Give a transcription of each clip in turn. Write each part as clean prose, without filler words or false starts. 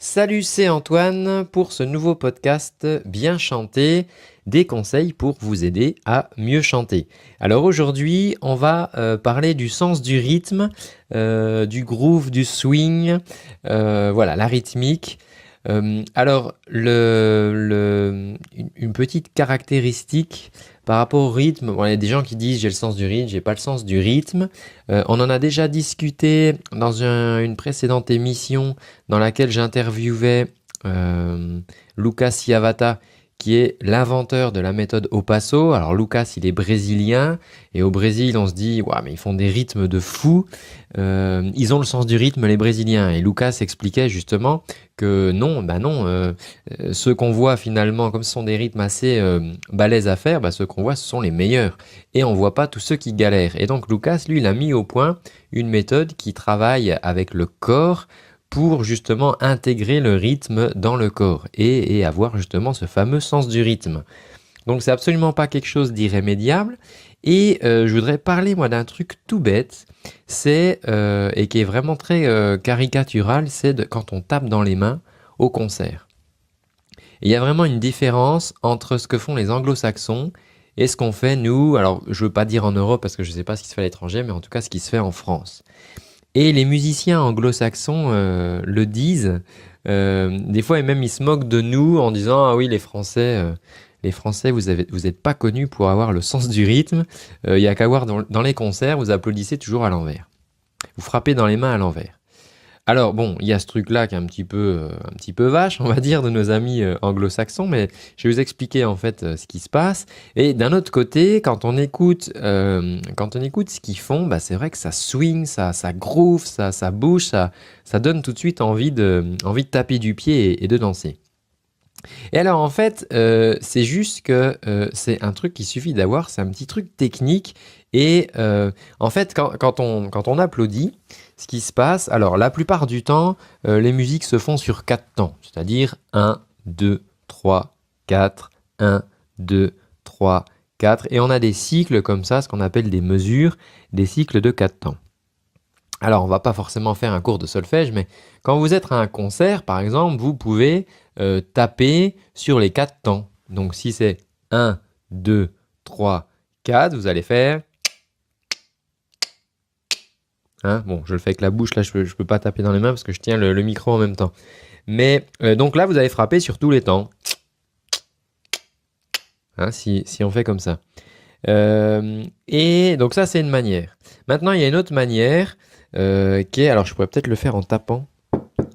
Salut, c'est Antoine pour ce nouveau podcast Bien chanter, des conseils pour vous aider à mieux chanter. Alors aujourd'hui, on va parler du sens du rythme, du groove, du swing, voilà, la rythmique. Une petite caractéristique par rapport au rythme, bon, il y a des gens qui disent j'ai le sens du rythme, j'ai pas le sens du rythme. On en a déjà discuté dans une précédente émission dans laquelle j'interviewais Lucas Ciavata, qui est l'inventeur de la méthode au passo. Alors Lucas, il est brésilien, et au Brésil, on se dit, ouais, mais ils font des rythmes de fou. Ils ont le sens du rythme, les Brésiliens. Et Lucas expliquait justement que non, ceux qu'on voit finalement, comme ce sont des rythmes assez balèzes à faire, ceux qu'on voit, ce sont les meilleurs. Et on voit pas tous ceux qui galèrent. Et donc Lucas, lui, il a mis au point une méthode qui travaille avec le corps pour justement intégrer le rythme dans le corps et avoir justement ce fameux sens du rythme. Donc c'est absolument pas quelque chose d'irrémédiable. Et je voudrais parler moi d'un truc tout bête, et qui est vraiment très caricatural, quand on tape dans les mains au concert. Et il y a vraiment une différence entre ce que font les anglo-saxons et ce qu'on fait nous, alors je veux pas dire en Europe parce que je sais pas ce qui se fait à l'étranger, mais en tout cas ce qui se fait en France. Et les musiciens anglo-saxons le disent, des fois et même ils se moquent de nous en disant ah oui les Français vous êtes pas connus pour avoir le sens du rythme, il y a qu'à voir dans les concerts, vous applaudissez toujours à l'envers, vous frappez dans les mains à l'envers. Alors bon, il y a ce truc-là qui est un petit peu vache, on va dire, de nos amis anglo-saxons, mais je vais vous expliquer en fait ce qui se passe. Et d'un autre côté, quand on écoute ce qu'ils font, c'est vrai que ça swing, ça groove, ça bouge, ça donne tout de suite envie de taper du pied et de danser. Et alors en fait, c'est juste que c'est un truc qu'il suffit d'avoir, c'est un petit truc technique. Et en fait, quand on applaudit, ce qui se passe, alors la plupart du temps, les musiques se font sur 4 temps, c'est-à-dire 1, 2, 3, 4, 1, 2, 3, 4. Et on a des cycles comme ça, ce qu'on appelle des mesures, des cycles de 4 temps. Alors, on va pas forcément faire un cours de solfège, mais quand vous êtes à un concert, par exemple, vous pouvez taper sur les 4 temps. Donc, si c'est 1, 2, 3, 4, vous allez faire... Bon, je le fais avec la bouche, là, je peux pas taper dans les mains parce que je tiens le micro en même temps. Mais donc là, vous allez frapper sur tous les temps. Si on fait comme ça. Et donc ça, c'est une manière. Maintenant, il y a une autre manière qui est... Alors, je pourrais peut-être le faire en tapant.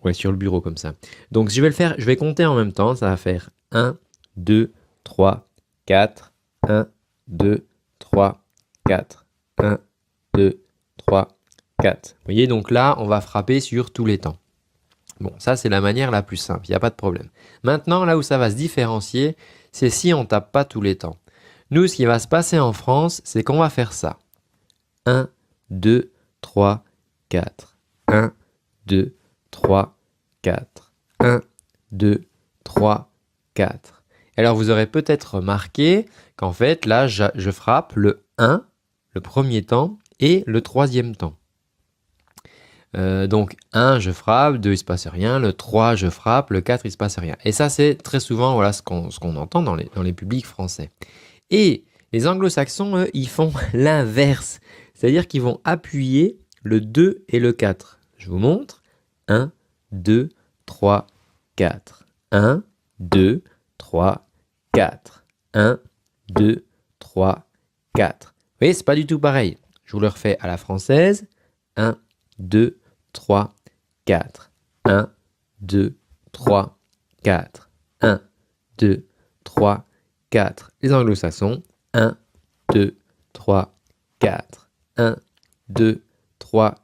Ouais, sur le bureau comme ça. Donc, je vais compter en même temps. Ça va faire 1, 2, 3, 4. 1, 2, 3, 4. 1, 2, 3, 4. Vous voyez, donc là, on va frapper sur tous les temps. Bon, ça, c'est la manière la plus simple. Il n'y a pas de problème. Maintenant, là où ça va se différencier, c'est si on ne tape pas tous les temps. Nous, ce qui va se passer en France, c'est qu'on va faire ça. 1, 2, 3, 4. 1, 2, 3, 4. 1, 2, 3, 4. Alors, vous aurez peut-être remarqué qu'en fait, là, je frappe le 1, le premier temps, et le troisième temps. Donc 1, je frappe, 2, il ne se passe rien, le 3, je frappe, le 4, il ne se passe rien. Et ça, c'est très souvent voilà, ce qu'on entend dans les publics français. Et les anglo-saxons, eux, ils font l'inverse. C'est-à-dire qu'ils vont appuyer le 2 et le 4. Je vous montre. 1, 2, 3, 4. 1, 2, 3, 4. 1, 2, 3, 4. Vous voyez, c'est pas du tout pareil. Je vous le refais à la française. 1, 2, 3, 4. 1, 2, 3, 4. 1, 2, 3, 4. Les anglo-saxons. 1, 2, 3, 4. 1, 2, 3,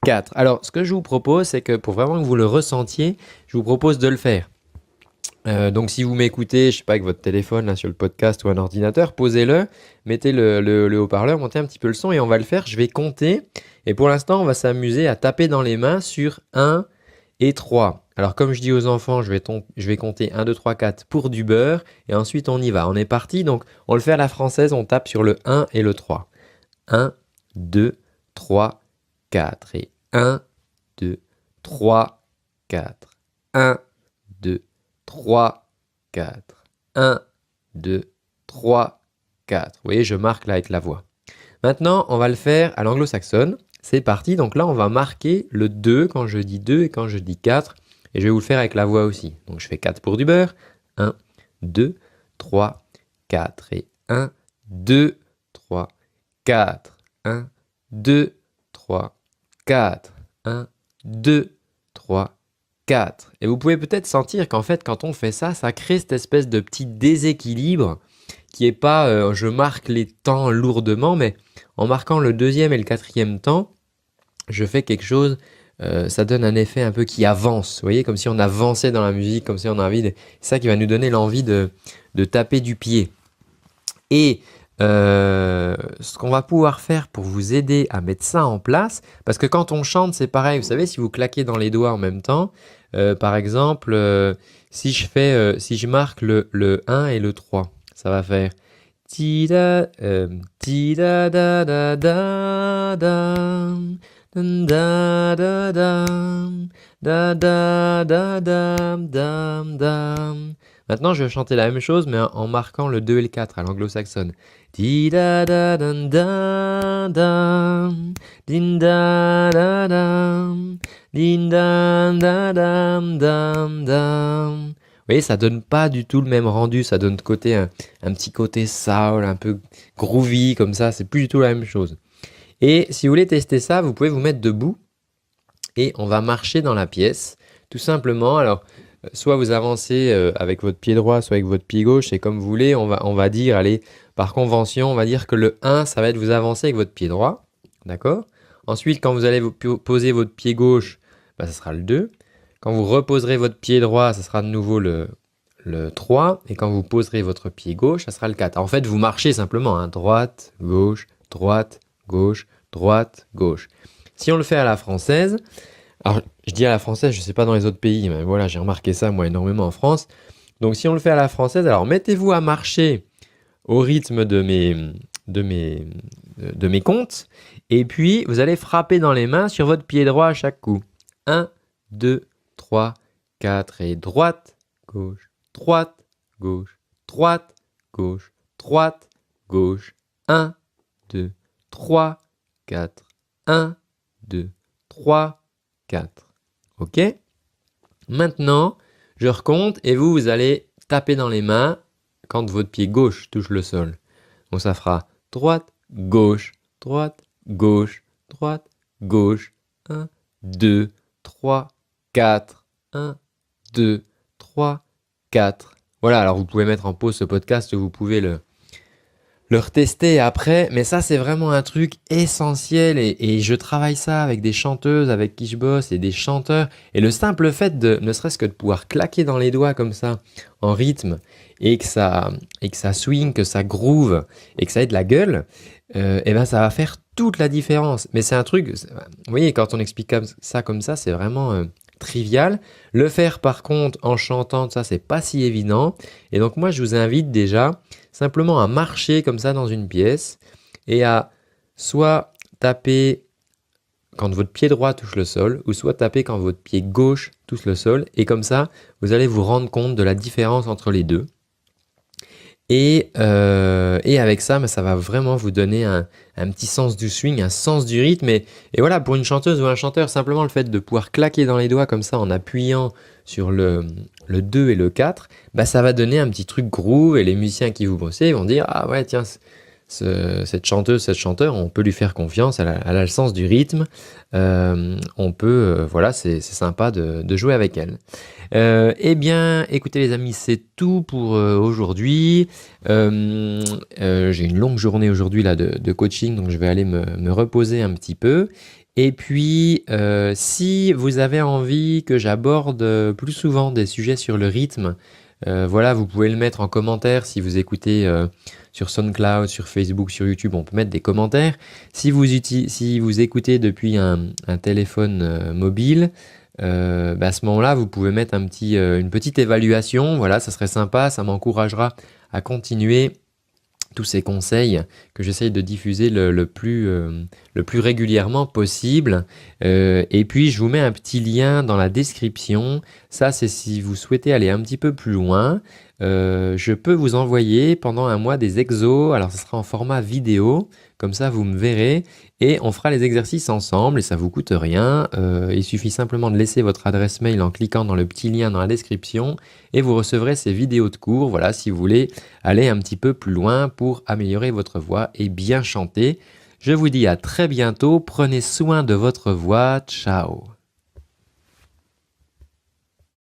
4. Alors, ce que je vous propose, c'est que pour vraiment que vous le ressentiez, je vous propose de le faire. Donc, si vous m'écoutez, je sais pas, avec votre téléphone là, sur le podcast ou un ordinateur, posez-le, mettez le haut-parleur, montez un petit peu le son et on va le faire. Je vais compter. Et pour l'instant, on va s'amuser à taper dans les mains sur 1 et 3. Alors, comme je dis aux enfants, je vais compter 1, 2, 3, 4 pour du beurre. Et ensuite, on y va. On est parti. Donc, on le fait à la française. On tape sur le 1 et le 3. 1, 2, 3, 4. Et 1, 2, 3, 4. 1, 2, 3, 4. 1, 2, 3, 4. Vous voyez, je marque là avec la voix. Maintenant, on va le faire à l'anglo-saxonne. C'est parti. Donc là, on va marquer le 2 quand je dis 2 et quand je dis 4. Et je vais vous le faire avec la voix aussi. Donc je fais 4 pour du beurre. 1, 2, 3, 4. Et 1, 2, 3, 4. 1, 2, 3, 4. 1, 2, 3, 4. Et vous pouvez peut-être sentir qu'en fait, quand on fait ça, ça crée cette espèce de petit déséquilibre qui est pas je marque les temps lourdement, mais en marquant le deuxième et le quatrième temps, je fais quelque chose, ça donne un effet un peu qui avance. Vous voyez, comme si on avançait dans la musique, comme si on a envie de... C'est ça qui va nous donner l'envie de taper du pied. Et ce qu'on va pouvoir faire pour vous aider à mettre ça en place, parce que quand on chante, c'est pareil. Vous savez, si vous claquez dans les doigts en même temps, par exemple, si je marque le 1 et le 3, ça va faire ti da da da da dam, da da dam, da da da dam dam dam. Maintenant, je vais chanter la même chose, mais en marquant le 2 et le 4 à l'anglo-saxonne. Ti da da dan da dam, din da da dam, din da da dam dam dam. Vous voyez, ça donne pas du tout le même rendu, ça donne un petit côté soul, un peu groovy comme ça, c'est plus du tout la même chose. Et si vous voulez tester ça, vous pouvez vous mettre debout et on va marcher dans la pièce, tout simplement. Alors, soit vous avancez avec votre pied droit, soit avec votre pied gauche, c'est comme vous voulez. On va dire, allez, par convention, on va dire que le 1, ça va être vous avancer avec votre pied droit, d'accord? Ensuite, quand vous allez poser votre pied gauche, ça sera le 2. Quand vous reposerez votre pied droit, ça sera de nouveau le 3. Et quand vous poserez votre pied gauche, ça sera le 4. En fait, vous marchez simplement, hein, droite, gauche, droite, gauche, droite, gauche. Si on le fait à la française, alors je dis à la française, je ne sais pas dans les autres pays, mais voilà, j'ai remarqué ça moi énormément en France. Donc si on le fait à la française, alors mettez-vous à marcher au rythme de mes comptes. Et puis, vous allez frapper dans les mains sur votre pied droit à chaque coup. 1, 2, 3, 4 et droite, gauche, droite, gauche, droite, gauche, droite, gauche. 1, 2, 3, 4. 1, 2, 3, 4. Ok? Maintenant, je recompte et vous allez taper dans les mains quand votre pied gauche touche le sol. Donc ça fera droite, gauche, droite, gauche, droite, gauche. 1, 2, 3, 4. 1, 2, 3, 4. Voilà, alors vous pouvez mettre en pause ce podcast, vous pouvez le retester après, mais ça c'est vraiment un truc essentiel et je travaille ça avec des chanteuses avec qui je bosse et des chanteurs, et le simple fait ne serait-ce que de pouvoir claquer dans les doigts comme ça en rythme et que ça swing, que ça groove et que ça ait de la gueule, et ben ça va faire toute la différence. Mais c'est un truc, vous voyez, quand on explique comme ça, c'est vraiment trivial. Le faire par contre en chantant, ça c'est pas si évident. Et donc moi je vous invite déjà simplement à marcher comme ça dans une pièce et à soit taper quand votre pied droit touche le sol, ou soit taper quand votre pied gauche touche le sol, et comme ça vous allez vous rendre compte de la différence entre les deux. Et avec ça, ça va vraiment vous donner un petit sens du swing, un sens du rythme. Et voilà, pour une chanteuse ou un chanteur, simplement le fait de pouvoir claquer dans les doigts comme ça en appuyant sur le 2 et le 4, ça va donner un petit truc groove. Et les musiciens qui vous bossez vont dire « Ah ouais, tiens, cette chanteuse, cet chanteur, on peut lui faire confiance, elle a le sens du rythme. On peut, voilà, c'est sympa de jouer avec elle. » Eh bien, écoutez les amis, c'est tout pour aujourd'hui. J'ai une longue journée aujourd'hui là de coaching, donc je vais aller me reposer un petit peu. Et puis, si vous avez envie que j'aborde plus souvent des sujets sur le rythme, voilà, vous pouvez le mettre en commentaire si vous écoutez sur SoundCloud, sur Facebook, sur YouTube, on peut mettre des commentaires. Si vous écoutez depuis un téléphone mobile, à ce moment-là, vous pouvez mettre une petite évaluation. Voilà, ça serait sympa, ça m'encouragera à continuer tous ces conseils que j'essaye de diffuser le plus régulièrement possible. Et puis, je vous mets un petit lien dans la description. Ça, c'est si vous souhaitez aller un petit peu plus loin. Je peux vous envoyer pendant un mois des exos. Alors, ce sera en format vidéo. Comme ça, vous me verrez. Et on fera les exercices ensemble et ça vous coûte rien. Il suffit simplement de laisser votre adresse mail en cliquant dans le petit lien dans la description et vous recevrez ces vidéos de cours. Voilà, si vous voulez aller un petit peu plus loin pour améliorer votre voix et bien chanter. Je vous dis à très bientôt. Prenez soin de votre voix. Ciao.